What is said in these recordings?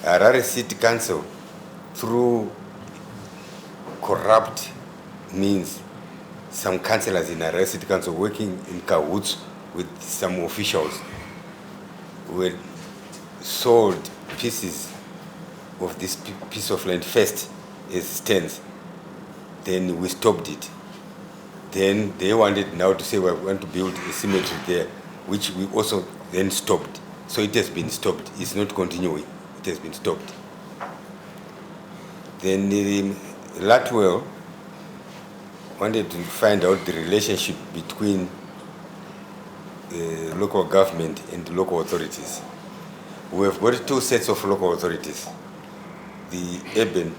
Harare City Council, through corrupt means, some councillors in Harare City Council working in cahoots with some officials were sold pieces of this piece of land first as stands. Then we stopped it. Then they wanted now to say we want to build a cemetery there, which we also then stopped. So it has been stopped. It's not continuing. It has been stopped. Then Latwell wanted to find out the relationship between local government and local authorities. We have got two sets of local authorities, the urban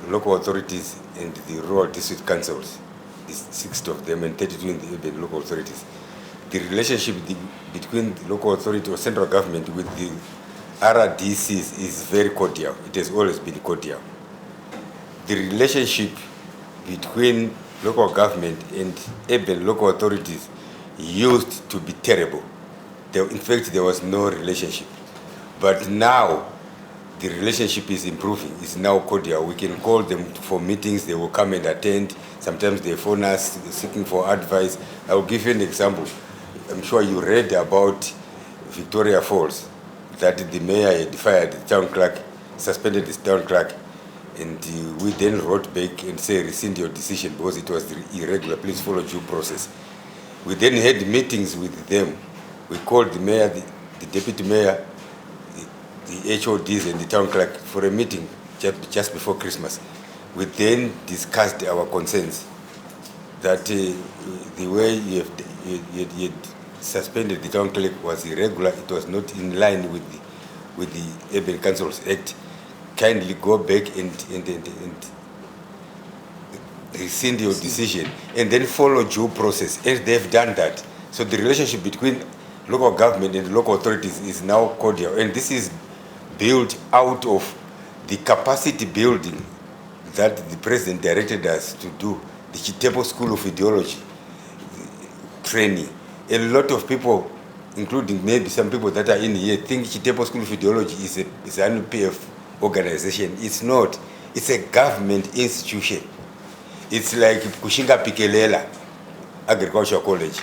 local authorities and the rural district councils. There's 60 of them and 32 in the urban local authorities. The relationship between the local authority or central government with the RDCs is very cordial. It has always been cordial. The relationship between local government and urban local authorities used to be terrible. In fact, there was no relationship. But now, the relationship is improving. It's now cordial. We can call them for meetings. They will come and attend. Sometimes they phone us seeking for advice. I will give you an example. I'm sure you read about Victoria Falls, that the mayor had fired the town clerk, suspended the town clerk, and we then wrote back and said, rescind your decision because it was irregular. Please follow due process. We then had meetings with them. We called the mayor, the deputy mayor, the HODs and the town clerk for a meeting just before Christmas. We then discussed our concerns that the way you had suspended the town clerk was irregular. It was not in line with the Urban Councils Act. Kindly go back and rescind your decision and then follow due process. And they've done that. So the relationship between local government and local authorities is now cordial. And this is built out of the capacity building that the president directed us to do, the Chitepo School of Ideology training. A lot of people, including maybe some people that are in here, think Chitepo School of Ideology is an NPF organization. It's not. It's a government institution. It's like Kushinga Pikelela Agricultural College.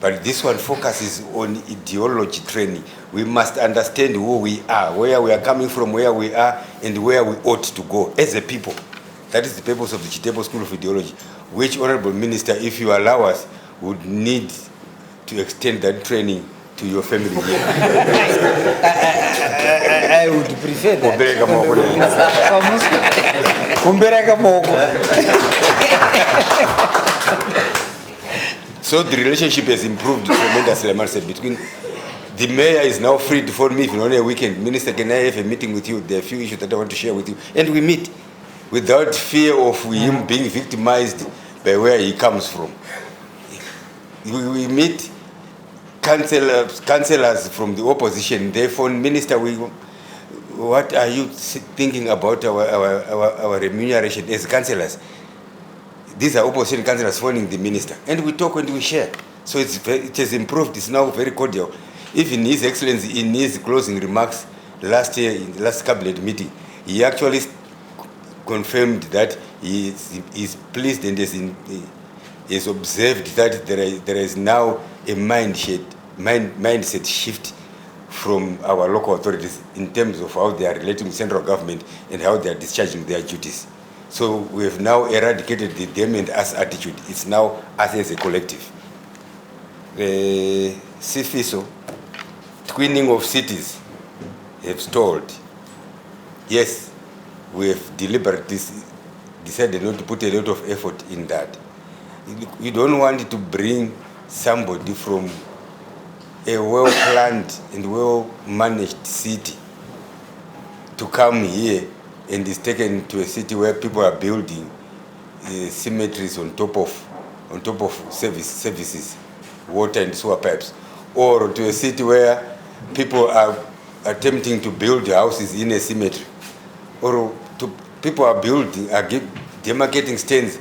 But this one focuses on ideology training. We must understand who we are, where we are coming from, where we are, and where we ought to go as a people. That is the purpose of the Chitepo School of Ideology, which, Honorable Minister, if you allow us, would need to extend that training to your family here. I would prefer that. So the relationship has improved tremendously, I must say, between the mayor is now free to phone me if on a weekend. Minister, can I have a meeting with you? There are a few issues that I want to share with you. And we meet without fear of him being victimized by where he comes from. We meet councillors from the opposition. They phone, Minister, what are you thinking about our remuneration as councillors? These are opposition councillors phoning the minister. And we talk and we share. So it has improved. It's now very cordial. Even His Excellency, in his closing remarks last year, in the last cabinet meeting, he actually confirmed that he is pleased and has observed that there is now a mindset shift from our local authorities in terms of how they are relating with central government and how they are discharging their duties. So we have now eradicated the them and us attitude. It's now us as a collective. The CFISO, twinning of cities, have stalled. Yes, we have deliberately decided not to put a lot of effort in that. We don't want to bring somebody from a well-planned and well-managed city to come here and is taken to a city where people are building cemeteries on top of services, water and sewer pipes, or to a city where people are attempting to build houses in a cemetery, or people are demarcating stands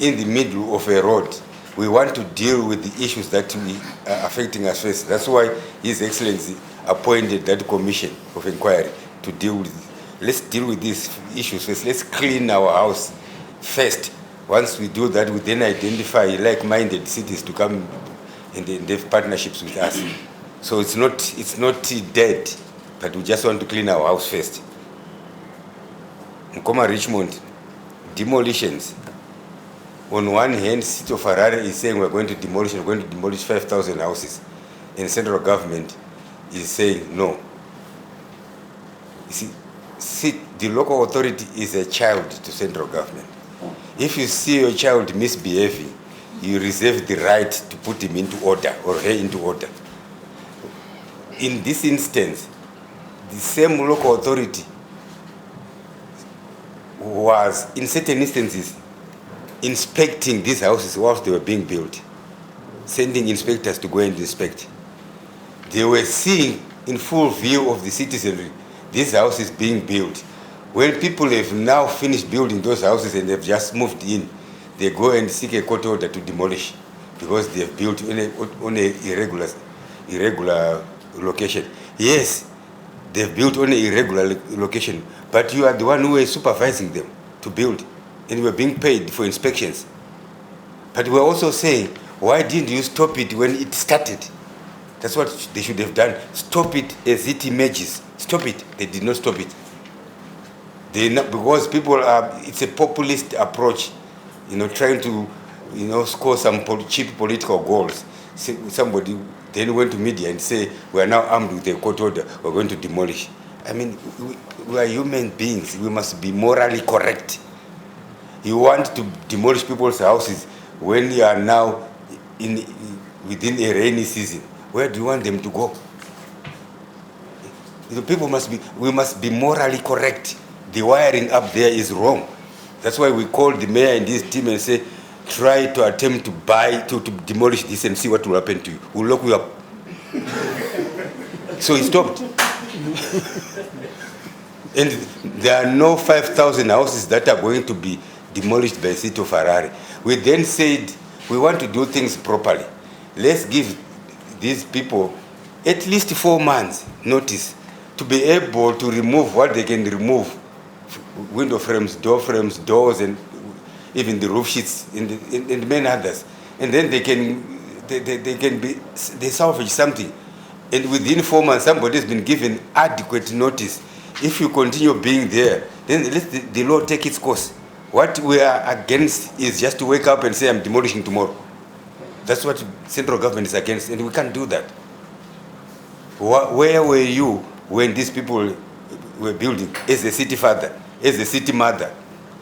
in the middle of a road. We want to deal with the issues that are affecting us first. That's why His Excellency appointed that commission of inquiry to deal with let's deal with these issues first. Let's clean our house first. Once we do that, we then identify like-minded cities to come and have partnerships with us. So it's not dead, but we just want to clean our house first. Mkoma Richmond, demolitions. On one hand, city of Harare is saying we're going to demolish 5,000 houses. And central government is saying no. You see, the local authority is a child to central government. If you see your child misbehaving, you reserve the right to put him into order or her into order. In this instance, the same local authority was, in certain instances, inspecting these houses whilst they were being built, sending inspectors to go and inspect. They were seeing in full view of the citizenry these houses being built. When people have now finished building those houses and they've just moved in, they go and seek a court order to demolish because they have built on a irregular location. Yes, they've built on an irregular location, but you are the one who is supervising them to build, and we're being paid for inspections. But we're also saying, why didn't you stop it when it started? That's what they should have done. Stop it as it emerges. Stop it. They did not stop it. Because people are, it's a populist approach, trying to, score some cheap political goals. Somebody then went to media and say, we are now armed with a court order, we're going to demolish. I mean, we are human beings. We must be morally correct. You want to demolish people's houses when you are now within a rainy season. Where do you want them to go? We must be morally correct. The wiring up there is wrong. That's why we called the mayor and his team and say, try to attempt to demolish this and see what will happen to you. We'll lock you up. So he stopped. And there are no 5,000 houses that are going to be demolished by the city of Harare. We then said, we want to do things properly. Let's give these people at least 4 months notice to be able to remove what they can remove. Window frames, door frames, doors, and even the roof sheets and many others. And then they salvage something. And within 4 months, somebody has been given adequate notice. If you continue being there, then let the law take its course. What we are against is just to wake up and say, I'm demolishing tomorrow. That's what central government is against, and we can't do that. Where were you when these people were building as a city father, as a city mother?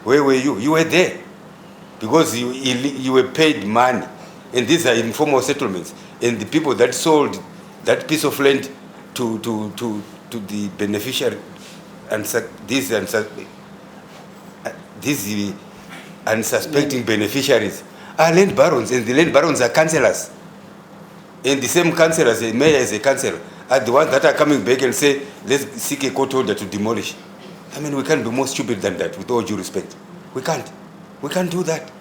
Where were you? You were there because you were paid money, and these are informal settlements. And the people that sold that piece of land to the beneficiary, and these unsuspecting beneficiaries are land barons, and the land barons are councillors. And the same councillors, the mayor is a councillor, are the ones that are coming back and say, let's seek a court order to demolish. I mean, we can't be more stupid than that, with all due respect. We can't. We can't do that.